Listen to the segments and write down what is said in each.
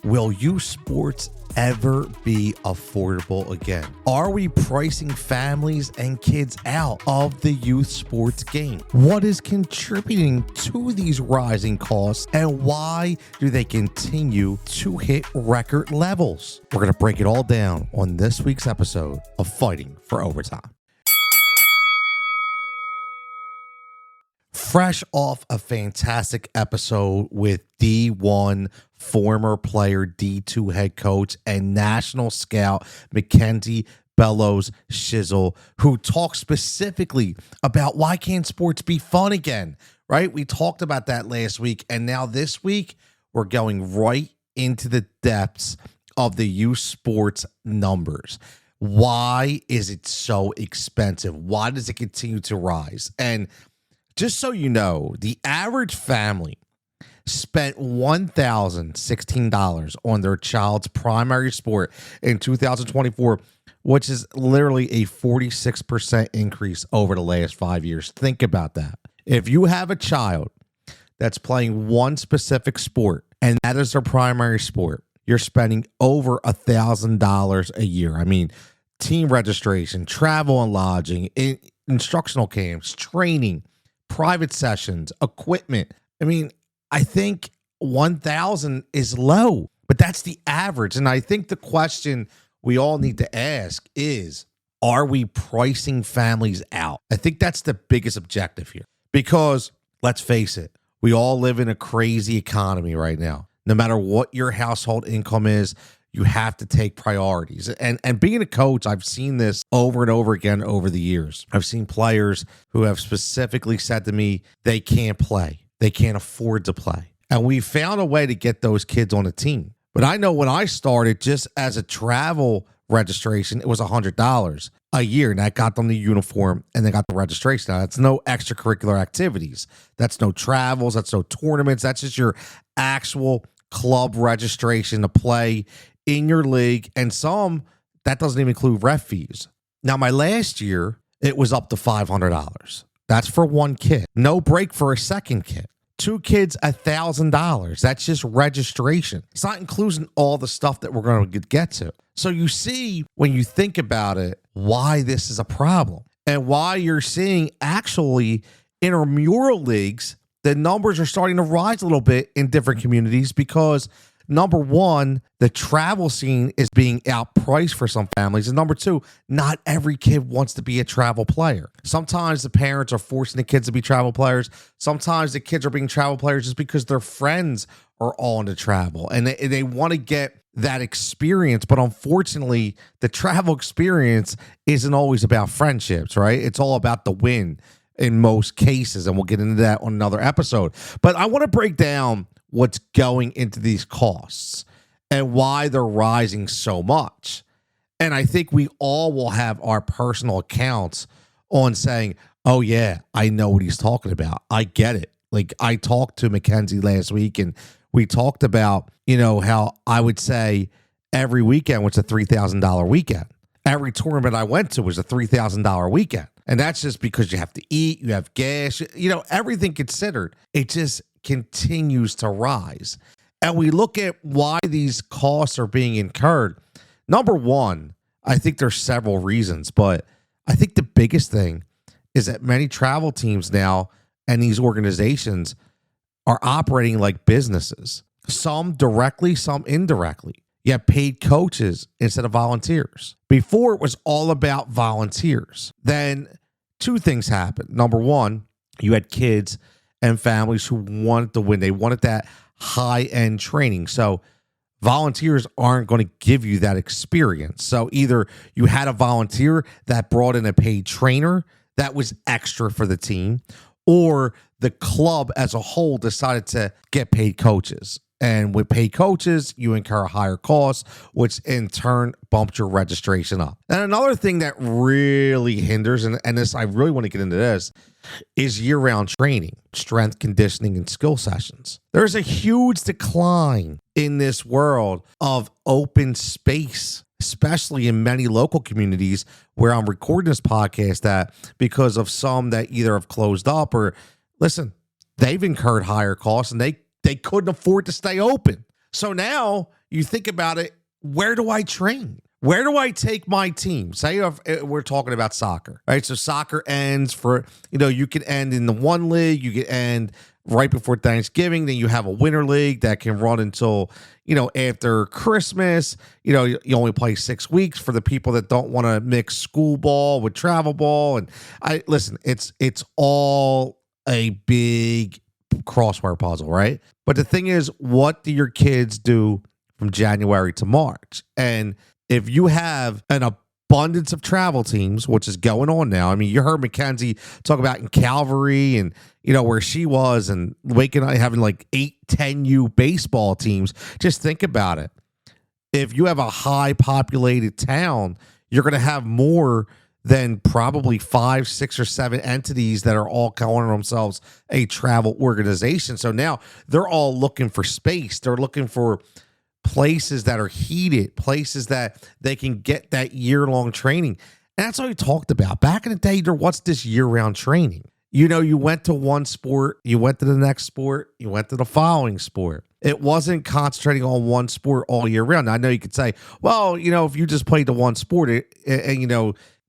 Will youth sports ever be affordable again? Are we pricing families and kids out of the youth sports game? What is contributing to these rising costs, and why do they continue to hit record levels? We're going to break it all down on this week's episode of Fighting for Overtime. Fresh off a fantastic episode with D1 former player, D2 head coach, and national scout Mackenzie Bellows Shizzle, who talked specifically about why can't sports be fun again, right? We talked about that last week, and now this week we're going right into the depths of the youth sports numbers. Why is it so expensive? Why does it continue to rise? And just so you know, the average family spent $1,016 on their child's primary sport in 2024, which is literally a 46% increase over the last 5 years. Think about that. If you have a child that's playing one specific sport and that is their primary sport, you're spending over $1,000 a year. I mean, team registration, travel and lodging, instructional camps, training, private sessions, equipment. I mean, I think 1,000 is low, but that's the average. And I think the question we all need to ask is, are we pricing families out? I think that's the biggest objective here, because let's face it, we all live in a crazy economy right now. No matter what your household income is, you have to take priorities. And being a coach, I've seen this over and over again over the years. I've seen players who have specifically said to me they can't play. They can't afford to play. And we found a way to get those kids on a team. But I know when I started, just as a travel registration, it was $100 a year. And that got them the uniform and they got the registration. Now, that's no extracurricular activities. That's no travels. That's no tournaments. That's just your actual club registration to play in your league, and some that doesn't even include ref fees. Now, my last year, it was up to $500. That's for one kid. No break for a second kid. Two kids, $1,000. That's just registration. It's not including all the stuff that we're going to get to. So you see, when you think about it, why this is a problem and why you're seeing actually intramural leagues, the numbers are starting to rise a little bit in different communities because number one, the travel scene is being outpriced for some families. And number two, not every kid wants to be a travel player. Sometimes the parents are forcing the kids to be travel players. Sometimes the kids are being travel players just because their friends are all into travel and they want to get that experience. But unfortunately, the travel experience isn't always about friendships, right? It's all about the win in most cases. And we'll get into that on another episode. But I want to break down what's going into these costs and why they're rising so much. And I think we all will have our personal accounts on saying, oh yeah, I know what he's talking about. I get it. Like, I talked to Mackenzie last week and we talked about, how I would say every weekend was a $3,000 weekend. Every tournament I went to was a $3,000 weekend. And that's just because you have to eat, you have gas, everything considered. It just continues to rise. And we look at why these costs are being incurred. Number one, I think there's several reasons, but I think the biggest thing is that many travel teams now and these organizations are operating like businesses, some directly, some indirectly. You have paid coaches instead of volunteers. Before, it was all about volunteers. Then two things happened. Number one, you had kids and families who wanted to win. They wanted that high-end training. So volunteers aren't going to give you that experience. So either you had a volunteer that brought in a paid trainer that was extra for the team, or the club as a whole decided to get paid coaches. And with paid coaches, you incur a higher cost, which in turn bumps your registration up. And another thing that really hinders, and this, I really want to get into this, is year-round training, strength conditioning, and skill sessions. There's a huge decline in this world of open space, especially in many local communities where I'm recording this podcast at, because of some that either have closed up or, listen, they've incurred higher costs and they couldn't afford to stay open. So now you think about it, where do I train? Where do I take my team? Say if we're talking about soccer, right? So soccer ends for, you can end in the one league, you can end right before Thanksgiving. Then you have a winter league that can run until, after Christmas. You only play 6 weeks for the people that don't want to mix school ball with travel ball. And it's all a big crossword puzzle, right? But the thing is, what do your kids do from January to March? And if you have an abundance of travel teams, which is going on now. I mean, you heard Mackenzie talk about in Calvary and, where she was, and waking up having like 8-10U baseball teams. Just think about it. If you have a high populated town, you're going to have more than probably 5, 6, or 7 entities that are all calling themselves a travel organization. So now they're all looking for space. They're looking for places that are heated, places that they can get that year-long training. And that's all you talked about. Back in the day, there was this year-round training. You went to one sport, you went to the next sport, you went to the following sport. It wasn't concentrating on one sport all year round. Now, I know you could say, well, if you just played the one sport, it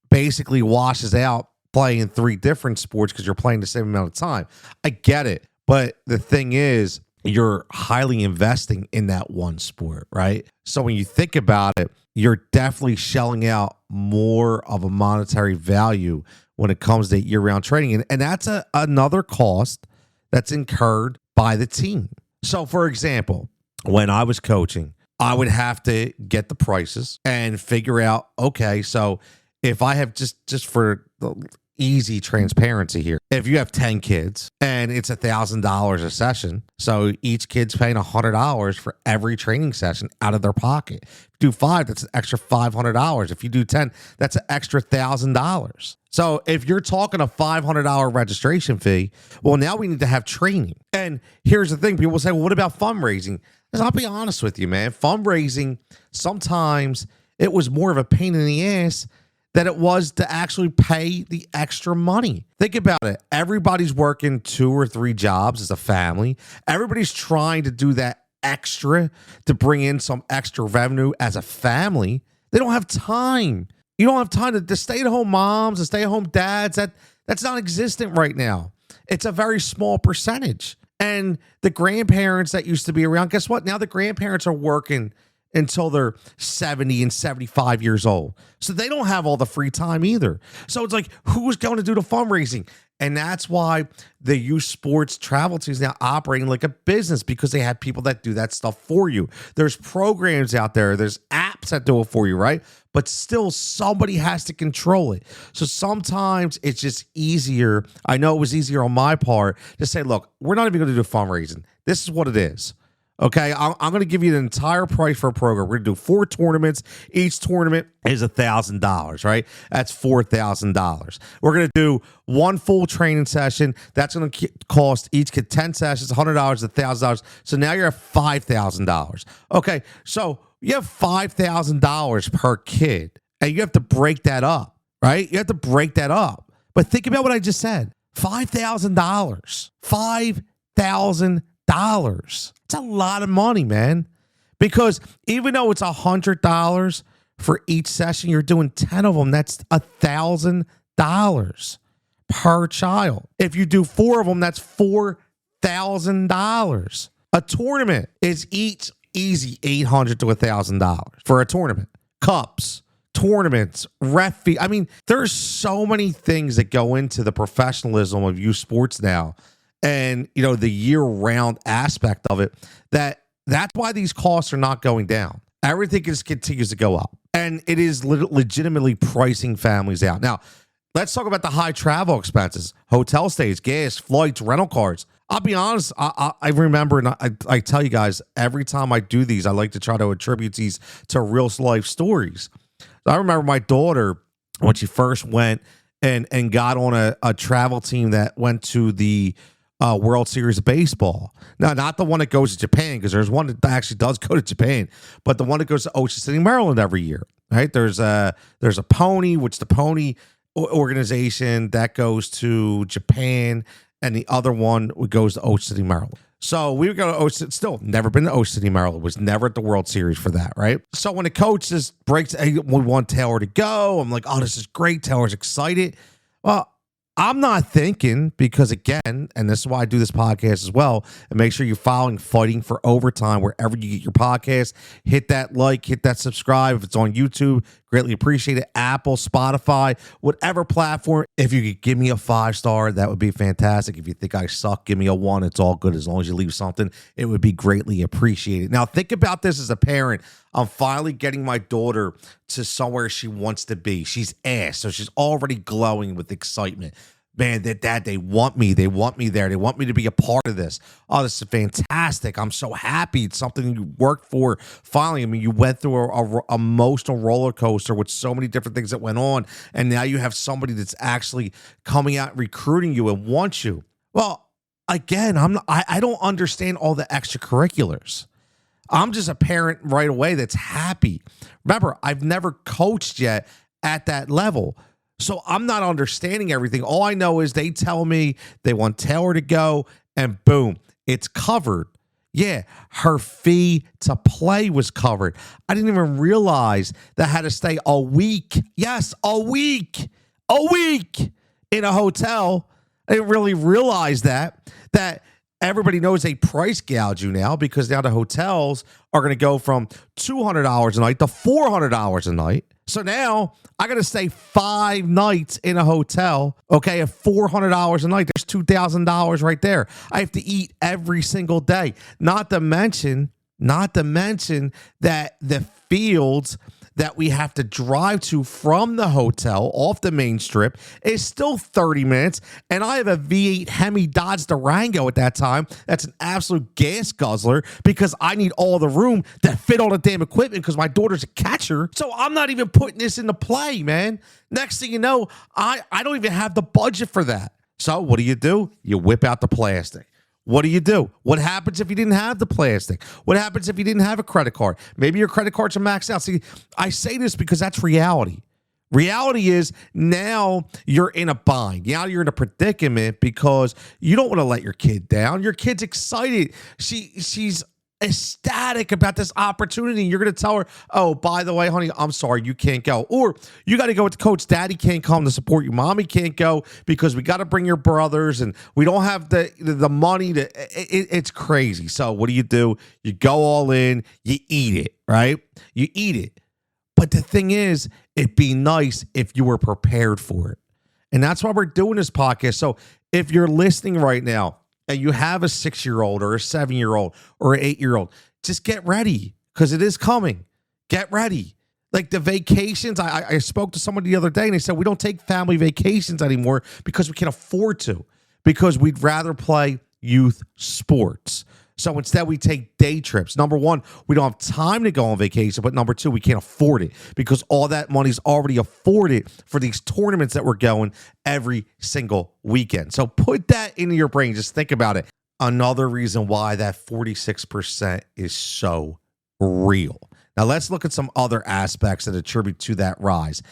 basically washes out playing 3 different sports because you're playing the same amount of time. I get it. But the thing is, you're highly investing in that one sport, right? So when you think about it, you're definitely shelling out more of a monetary value when it comes to year-round training. And that's another cost that's incurred by the team. So, for example, when I was coaching, I would have to get the prices and figure out, okay, so if I have just for the easy transparency here, if you have 10 kids and it's $1,000 a session, so each kid's paying $100 for every training session out of their pocket. If you do 5, that's an extra $500. If you do 10, that's an extra $1,000. So if you're talking a $500 registration fee, well, now we need to have training. And here's the thing. People say, well, what about fundraising? I'll be honest with you, man. Fundraising, sometimes it was more of a pain in the ass than it was to actually pay the extra money. Think about it. Everybody's working 2 or 3 jobs as a family. Everybody's trying to do that extra to bring in some extra revenue as a family. They don't have time. You don't have time to stay-at-home moms and stay-at-home dads. That's not existent right now. It's a very small percentage. And the grandparents that used to be around, guess what? Now the grandparents are working until they're 70 and 75 years old. So they don't have all the free time either. So it's like, who's going to do the fundraising? And that's why the youth sports travel team is now operating like a business, because they have people that do that stuff for you. There's programs out there. There's apps that do it for you, right? But still, somebody has to control it. So sometimes it's just easier. I know it was easier on my part to say, look, we're not even going to do fundraising. This is what it is. Okay, I'm going to give you the entire price for a program. We're going to do 4 tournaments. Each tournament is $1,000, right? That's $4,000. We're going to do 1 full training session. That's going to cost each kid 10 sessions, $100, $1,000. So now you're at $5,000. Okay, so you have $5,000 per kid, and you have to break that up, right? You have to break that up. But think about what I just said. $5,000. $5,000. It's a lot of money, man. Because even though it's $100 for each session, you're doing 10 of them. That's $1,000 per child. If you do 4 of them, that's $4,000. A tournament is each easy $800 to $1,000 for a tournament. Cups, tournaments, ref fee. I mean, there's so many things that go into the professionalism of youth sports now. And, the year-round aspect of it, that's why these costs are not going down. Everything just continues to go up. And it is legitimately pricing families out. Now, let's talk about the high travel expenses, hotel stays, gas, flights, rental cars. I'll be honest, I remember, and I tell you guys, every time I do these, I like to try to attribute these to real life stories. I remember my daughter, when she first went and got on a travel team that went to the World Series of Baseball. Now, not the one that goes to Japan, because there's one that actually does go to Japan, but the one that goes to Ocean City, Maryland every year, right? There's a Pony, which the Pony organization that goes to Japan, and the other one goes to Ocean City, Maryland. So we were going to Ocean, still never been to Ocean City, Maryland, was never at the World Series for that, right? So when the coach just breaks, hey, we want Taylor to go, I'm like, oh, this is great. Taylor's excited. Well, I'm not thinking, because again, and this is why I do this podcast as well, and make sure you're following Fighting for Overtime wherever you get your podcast. Hit that like, hit that subscribe. If it's on YouTube, greatly appreciate it. Apple, Spotify, whatever platform. If you could give me a 5-star, that would be fantastic. If you think I suck, give me a 1. It's all good as long as you leave something. It would be greatly appreciated. Now, think about this as a parent. I'm finally getting my daughter to somewhere she wants to be. She's asked, so she's already glowing with excitement. Man, Dad, they want me. They want me there. They want me to be a part of this. Oh, this is fantastic. I'm so happy. It's something you worked for. Finally, I mean, you went through a emotional roller coaster with so many different things that went on, and now you have somebody that's actually coming out, recruiting you, and wants you. Well, again, I don't understand all the extracurriculars. I'm just a parent right away that's happy. Remember, I've never coached yet at that level. So I'm not understanding everything. All I know is they tell me they want Taylor to go, and boom, it's covered. Yeah, her fee to play was covered. I didn't even realize that I had to stay a week. Yes, a week in a hotel. I didn't really realize that everybody knows they price gouge you now, because now the hotels are going to go from $200 a night to $400 a night. So now I got to stay 5 nights in a hotel, okay, at $400 a night. There's $2,000 right there. I have to eat every single day. Not to mention that the fields that we have to drive to from the hotel off the main strip is still 30 minutes. And I have a V8 Hemi Dodge Durango at that time. That's an absolute gas guzzler, because I need all the room that fit all the damn equipment, because my daughter's a catcher. So I'm not even putting this into play, man. Next thing you know, I don't even have the budget for that. So what do? You whip out the plastic. What do? What happens if you didn't have the plastic? What happens if you didn't have a credit card? Maybe your credit cards are maxed out. See, I say this because that's reality. Reality is now you're in a bind. Now you're in a predicament because you don't want to let your kid down. Your kid's excited. She's ecstatic about this opportunity. You're going to tell her, oh, by the way, honey, I'm sorry, you can't go. Or you got to go with the coach. Daddy can't come to support you. Mommy can't go because we got to bring your brothers, and we don't have the money to, it's crazy. So what do? You go all in, you eat it, right? You eat it. But the thing is, it'd be nice if you were prepared for it. And that's why we're doing this podcast. So if you're listening right now, and you have a 6-year-old or a 7-year-old or an 8-year-old, just get ready, because it is coming. Get ready. Like the vacations, I spoke to somebody the other day, and they said we don't take family vacations anymore because we can't afford to, because we'd rather play youth sports. So instead, we take day trips. Number one, we don't have time to go on vacation, but number two, we can't afford it, because all that money's already afforded for these tournaments that we're going every single weekend. So put that into your brain. Just think about it. Another reason why that 46% is so real. Now let's look at some other aspects that attribute to that rise.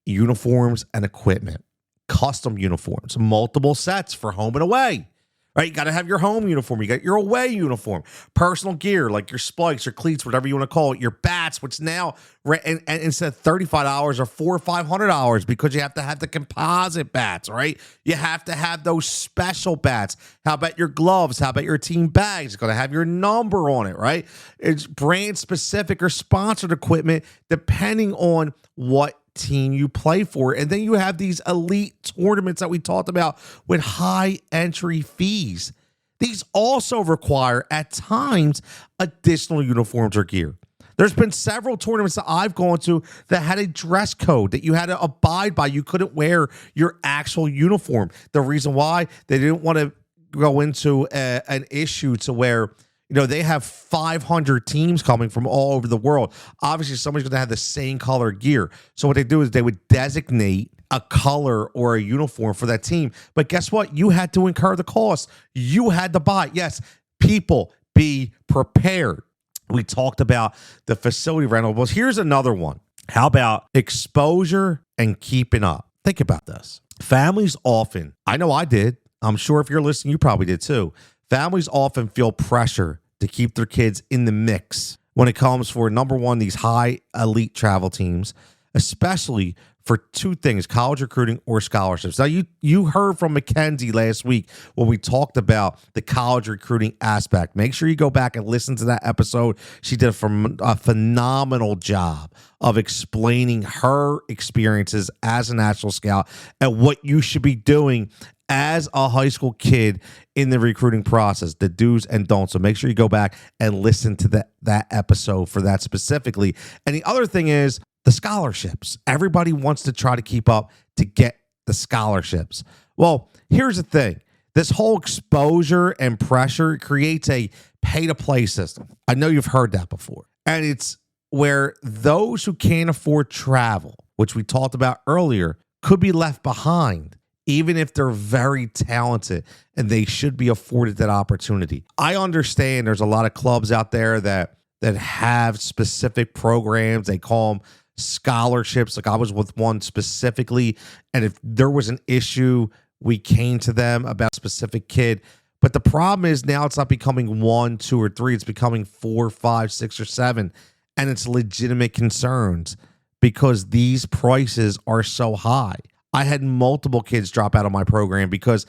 Uniforms and equipment, custom uniforms, multiple sets for home and away. Right, you got to have your home uniform. You got your away uniform, personal gear like your spikes, your cleats, whatever you want to call it, your bats, which now, and instead of $35 or $400 or $500, because you have to have the composite bats, right? You have to have those special bats. How about your gloves? How about your team bags? It's going to have your number on it, right? It's brand specific or sponsored equipment depending on what team you play for. And then you have these elite tournaments that we talked about with high entry fees. These also require at times additional uniforms or gear. There's been several tournaments that I've gone to that had a dress code that you had to abide by. You couldn't wear your actual uniform. The reason why, they didn't want to go into an issue to where, you know, they have 500 teams coming from all over the world. Obviously, somebody's going to have the same color gear. So what they do is they would designate a color or a uniform for that team. But guess what? You had to incur the cost. You had to buy. Yes, people, be prepared. We talked about the facility rental. Well, here's another one. How about exposure and keeping up? Think about this. Families often, I know I did, I'm sure if you're listening, you probably did too. Families often feel pressure to keep their kids in the mix when it comes for, number one, these high elite travel teams, especially for two things: college recruiting or scholarships. Now, you heard from Mackenzie last week when we talked about the college recruiting aspect. Make sure you go back and listen to that episode. She did a phenomenal job of explaining her experiences as a national scout and what you should be doing as a high school kid in the recruiting process, the do's and don'ts. So make sure you go back and listen to that episode for that specifically. And the other thing is the scholarships. Everybody wants to try to keep up to get the scholarships. Well, here's the thing. This whole exposure and pressure creates a pay-to-play system. I know you've heard that before. And it's where those who can't afford travel, which we talked about earlier, could be left behind, even if they're very talented and they should be afforded that opportunity. I understand there's a lot of clubs out there that have specific programs. They call them scholarships. Like I was with one specifically, and if there was an issue, we came to them about a specific kid. But the problem is now it's not becoming 1, 2, or 3. It's becoming 4, 5, 6, or 7. And it's legitimate concerns because these prices are so high. I had multiple kids drop out of my program because,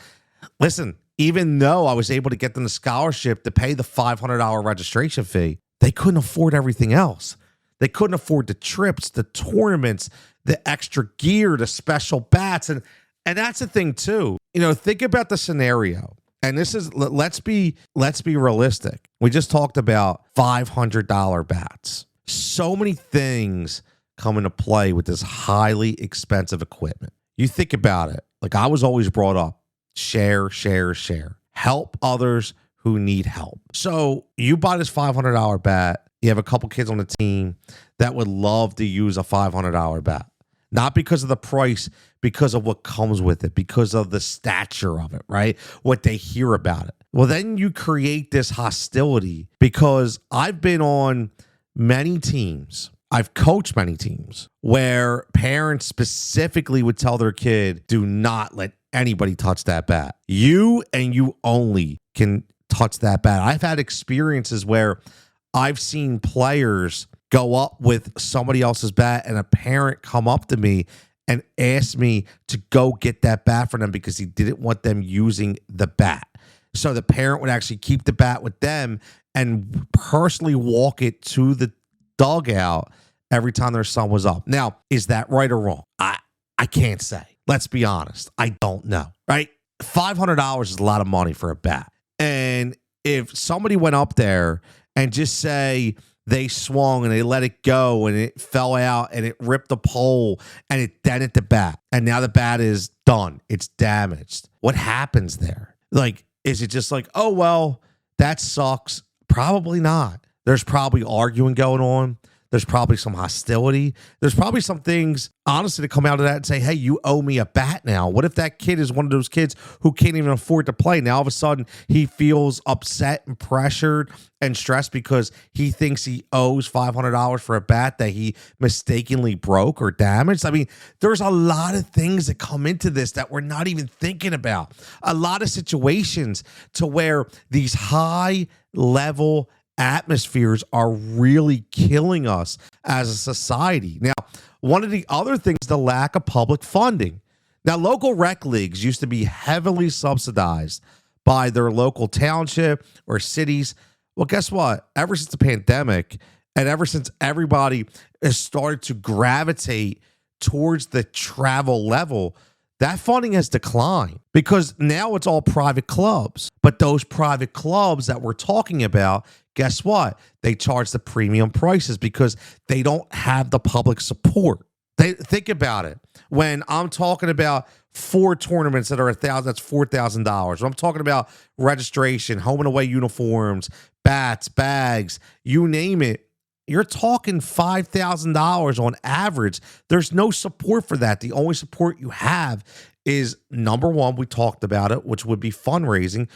listen, even though I was able to get them the scholarship to pay the $500 registration fee, they couldn't afford everything else. They couldn't afford the trips, the tournaments, the extra gear, the special bats. And that's the thing too. You know, think about the scenario. And this is, let's be realistic. We just talked about $500 bats. So many things come into play with this highly expensive equipment. You think about it. Like I was always brought up, share, share, share. Help others who need help. So you buy this $500 bat. You have a couple kids on the team that would love to use a $500 bat. Not because of the price, because of what comes with it, because of the stature of it, right? What they hear about it. Well, then you create this hostility because I've been on many teams. I've coached many teams where parents specifically would tell their kid, do not let anybody touch that bat. You and you only can touch that bat. I've had experiences where I've seen players go up with somebody else's bat and a parent come up to me and ask me to go get that bat for them because he didn't want them using the bat. So the parent would actually keep the bat with them and personally walk it to the dugout every time their son was up. Now, is that right or wrong? I can't say. Let's be honest. I don't know, right? $500 is a lot of money for a bat. And if somebody went up there and just say they swung and they let it go and it fell out and it ripped the pole and it dented the bat and now the bat is done, it's damaged, what happens there? Like, is it just like, oh, well, that sucks? Probably not. There's probably arguing going on. There's probably some hostility. There's probably some things, honestly, to come out of that and say, hey, you owe me a bat now. What if that kid is one of those kids who can't even afford to play? Now, all of a sudden, he feels upset and pressured and stressed because he thinks he owes $500 for a bat that he mistakenly broke or damaged. I mean, there's a lot of things that come into this that we're not even thinking about. A lot of situations to where these high-level atmospheres are really killing us as a society. Now, one of the other things is the lack of public funding. Now, local rec leagues used to be heavily subsidized by their local township or cities. Well, guess what? Ever since the pandemic and ever since everybody has started to gravitate towards the travel level, that funding has declined because now it's all private clubs. But those private clubs that we're talking about, guess what? They charge the premium prices because they don't have the public support. Think about it. When I'm talking about 4 tournaments that are $1,000, that's $4,000. When I'm talking about registration, home and away uniforms, bats, bags, you name it, you're talking $5,000 on average. There's no support for that. The only support you have is, number one, we talked about it, which would be fundraising,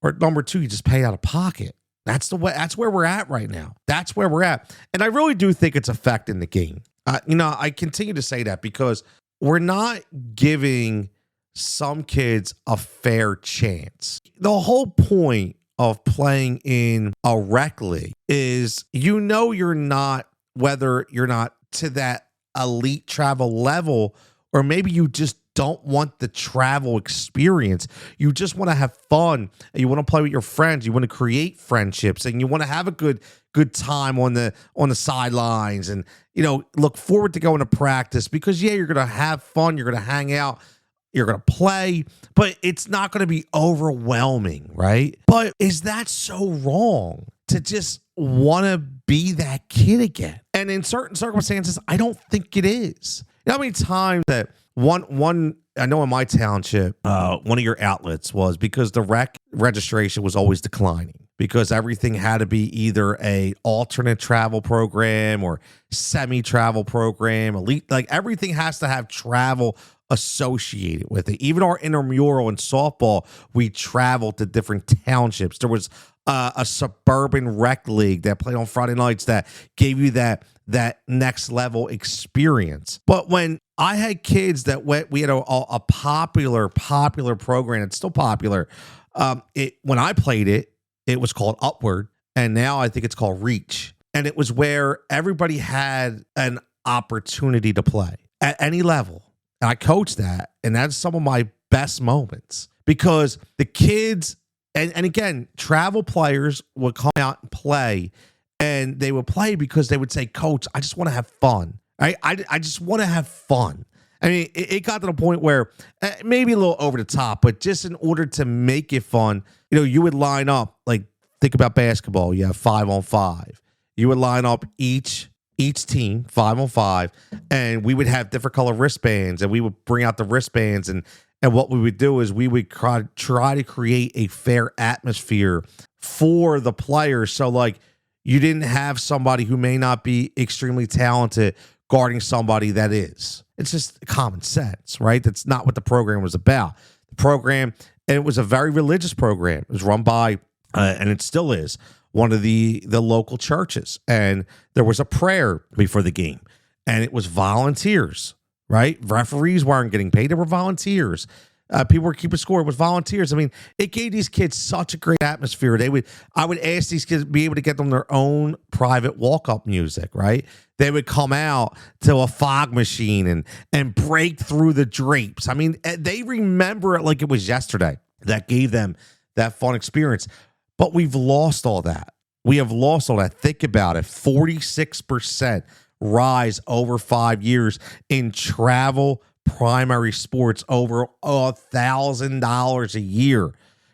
or number two, you just pay out of pocket. That's where we're at right now. That's where we're at. And I really do think it's affecting the game. I continue to say that because we're not giving some kids a fair chance. The whole point of playing in a rec league is you're not, whether you're not to that elite travel level, or maybe you just don't want the travel experience. You just want to have fun, and you want to play with your friends. You want to create friendships, and you want to have a good time on the sidelines, and look forward to going to practice, because you're going to have fun, you're going to hang out, you're going to play, but it's not going to be overwhelming, right? But is that so wrong to just want to be that kid again? And in certain circumstances, I don't think it is. You know how many times that one I know in my township, one of your outlets was, because the rec registration was always declining, because everything had to be either a alternate travel program or semi-travel program, elite, like everything has to have travel associated with it. Even our intramural in softball, we traveled to different townships. There was a suburban rec league that played on Friday nights that gave you that next level experience. But when I had kids that we had a popular program. It's still popular. When I played it, it was called Upward, and now I think it's called Reach. And it was where everybody had an opportunity to play at any level. And I coached that, and that's some of my best moments, because the kids, and again, travel players would come out and play, and they would play because they would say, "Coach, I just want to have fun. I just want to have fun." I mean, it got to the point where maybe a little over the top, but just in order to make it fun, you would line up, like, think about basketball. You have 5-on-5. You would line up each team 5-on-5, and we would have different color wristbands, and we would bring out the wristbands, and what we would do is we would try to create a fair atmosphere for the players. So, like, you didn't have somebody who may not be extremely talented guarding somebody that is. It's just common sense, right? That's not what the program was about. The program, and it was a very religious program. It was run by, and it still is, one of the local churches. And there was a prayer before the game, and it was volunteers, right? Referees weren't getting paid. They were volunteers. People were keeping score. It was volunteers. I mean, it gave these kids such a great atmosphere. I would ask these kids to be able to get them their own private walk-up music, right? They would come out to a fog machine and break through the drapes. I mean, they remember it like it was yesterday. That gave them that fun experience. But we've lost all that. We have lost all that. Think about it. 46% rise over 5 years in travel primary sports, over $1,000 a year.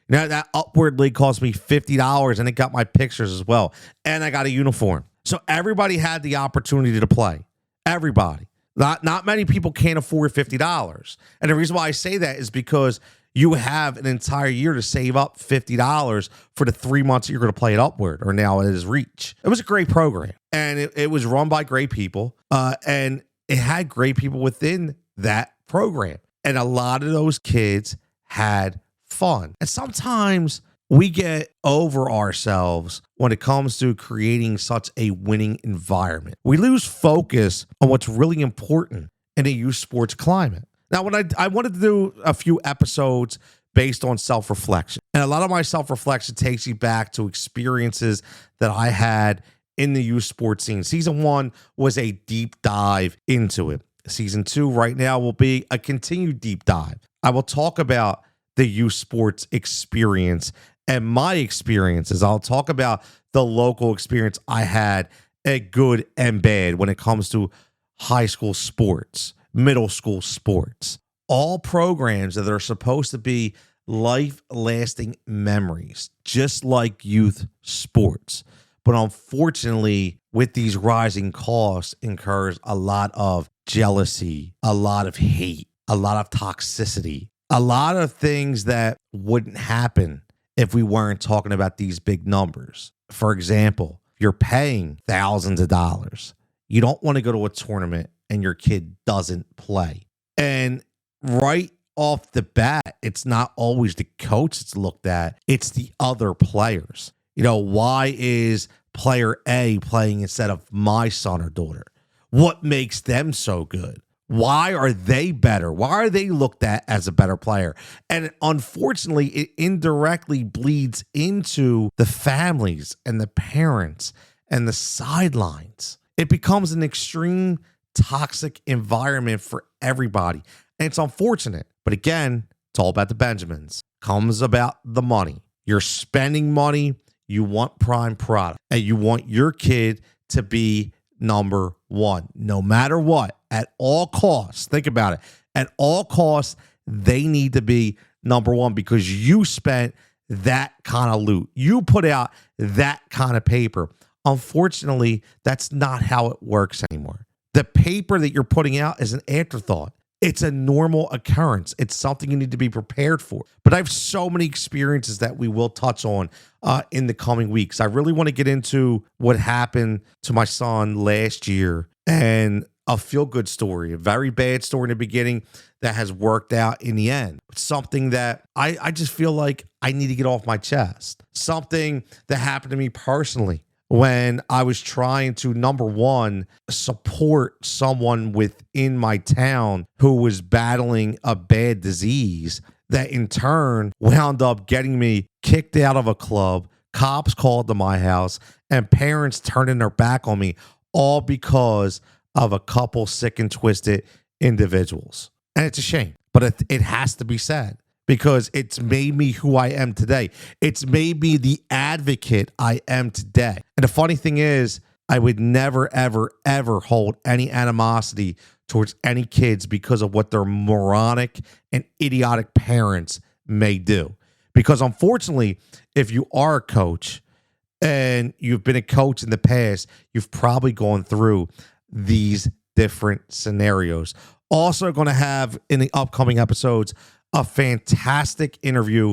Now, that Upward League cost me $50, and it got my pictures as well. And I got a uniform. So everybody had the opportunity to play. Everybody. Not many people can't afford $50. And the reason why I say that is because you have an entire year to save up $50 for the 3 months that you're going to play at Upward, or now it is Reach. It was a great program, and it was run by great people, and it had great people within that program. And a lot of those kids had fun. And sometimes we get over ourselves when it comes to creating such a winning environment. We lose focus on what's really important in a youth sports climate. Now, when I wanted to do a few episodes based on self-reflection, and a lot of my self-reflection takes you back to experiences that I had in the youth sports scene. Season 1 was a deep dive into it. Season 2 right now will be a continued deep dive. I will talk about the youth sports experience and my experiences. I'll talk about the local experience I had at good and bad when it comes to high school sports, middle school sports, all programs that are supposed to be life-lasting memories, just like youth sports. But unfortunately, with these rising costs, incurs a lot of jealousy, a lot of hate, a lot of toxicity, a lot of things that wouldn't happen if we weren't talking about these big numbers. For example, you're paying thousands of dollars. You don't want to go to a tournament and your kid doesn't play. And right off the bat, it's not always the coach that's looked at, it's the other players. Why is player A playing instead of my son or daughter? What makes them so good? Why are they better? Why are they looked at as a better player? And unfortunately, it indirectly bleeds into the families and the parents and the sidelines. It becomes an extreme toxic environment for everybody. And it's unfortunate. But again, it's all about the Benjamins. Comes about the money. You're spending money. You want prime product. And you want your kid to be number one, no matter what, at all costs. Think about it. At all costs, they need to be number one because you spent that kind of loot. You put out that kind of paper. Unfortunately, that's not how it works anymore. The paper that you're putting out is an afterthought. It's a normal occurrence. It's something you need to be prepared for. But I have so many experiences that we will touch on in the coming weeks. I really want to get into what happened to my son last year and a feel-good story, a very bad story in the beginning that has worked out in the end. Something that I just feel like I need to get off my chest. Something that happened to me personally when I was trying to, number one, support someone within my town who was battling a bad disease that in turn wound up getting me kicked out of a club, cops called to my house, and parents turning their back on me, all because of a couple sick and twisted individuals. And it's a shame, but it has to be said. Because it's made me who I am today. It's made me the advocate I am today. And the funny thing is, I would never, ever, ever hold any animosity towards any kids because of what their moronic and idiotic parents may do. Because unfortunately, if you are a coach and you've been a coach in the past, you've probably gone through these different scenarios. Also going to have in the upcoming episodes a fantastic interview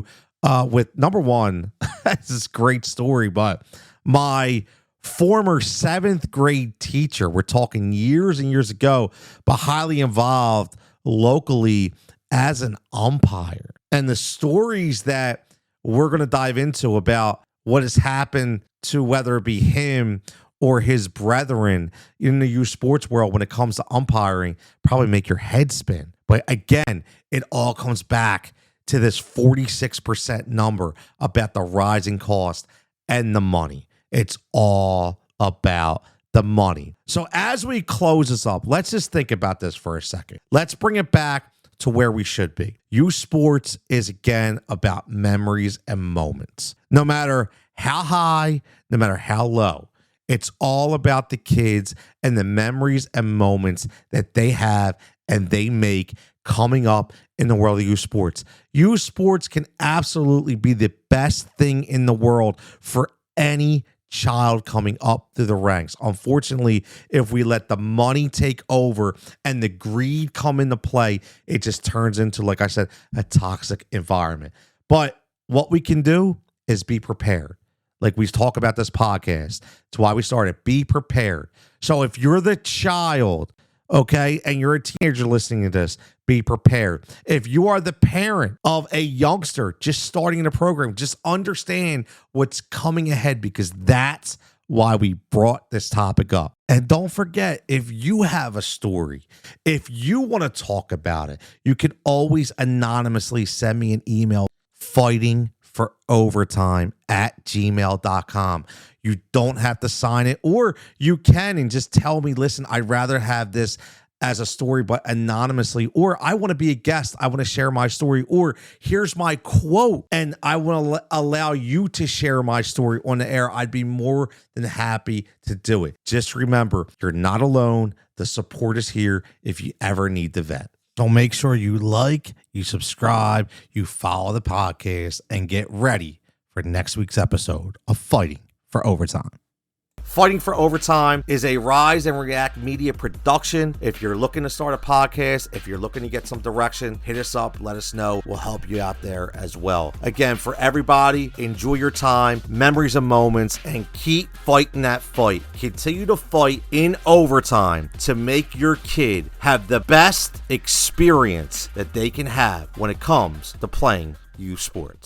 with, number one, this is a great story, but my former 7th grade teacher, we're talking years and years ago, but highly involved locally as an umpire. And the stories that we're going to dive into about what has happened to whether it be him or his brethren in the youth sports world when it comes to umpiring probably make your head spin. But again, it all comes back to this 46% number about the rising cost and the money. It's all about the money. So as we close this up, let's just think about this for a second. Let's bring it back to where we should be. Youth sports is, again, about memories and moments. No matter how high, no matter how low, it's all about the kids and the memories and moments that they have and they make coming up in the world of youth sports. Youth sports can absolutely be the best thing in the world for any child coming up through the ranks. Unfortunately, if we let the money take over and the greed come into play, it just turns into, like I said, a toxic environment. But what we can do is be prepared. Like we talk about this podcast. It's why we started. Be prepared. So if you're the child, okay, and you're a teenager listening to this, be prepared. If you are the parent of a youngster just starting in a program, just understand what's coming ahead, because that's why we brought this topic up. And don't forget, if you have a story, if you want to talk about it, you can always anonymously send me an email, fightingforovertime@gmail.com. You don't have to sign it, or you can and just tell me, listen, I'd rather have this as a story, but anonymously, or I want to be a guest. I want to share my story, or here's my quote, and I want to allow you to share my story on the air. I'd be more than happy to do it. Just remember, you're not alone. The support is here if you ever need to vent. So make sure you like, you subscribe, you follow the podcast, and get ready for next week's episode of Fighting for Overtime. Fighting for Overtime is a Rise and React media production. If you're looking to start a podcast, if you're looking to get some direction, hit us up, let us know. We'll help you out there as well. Again, for everybody, enjoy your time, memories and moments, and keep fighting that fight. Continue to fight in overtime to make your kid have the best experience that they can have when it comes to playing youth sports.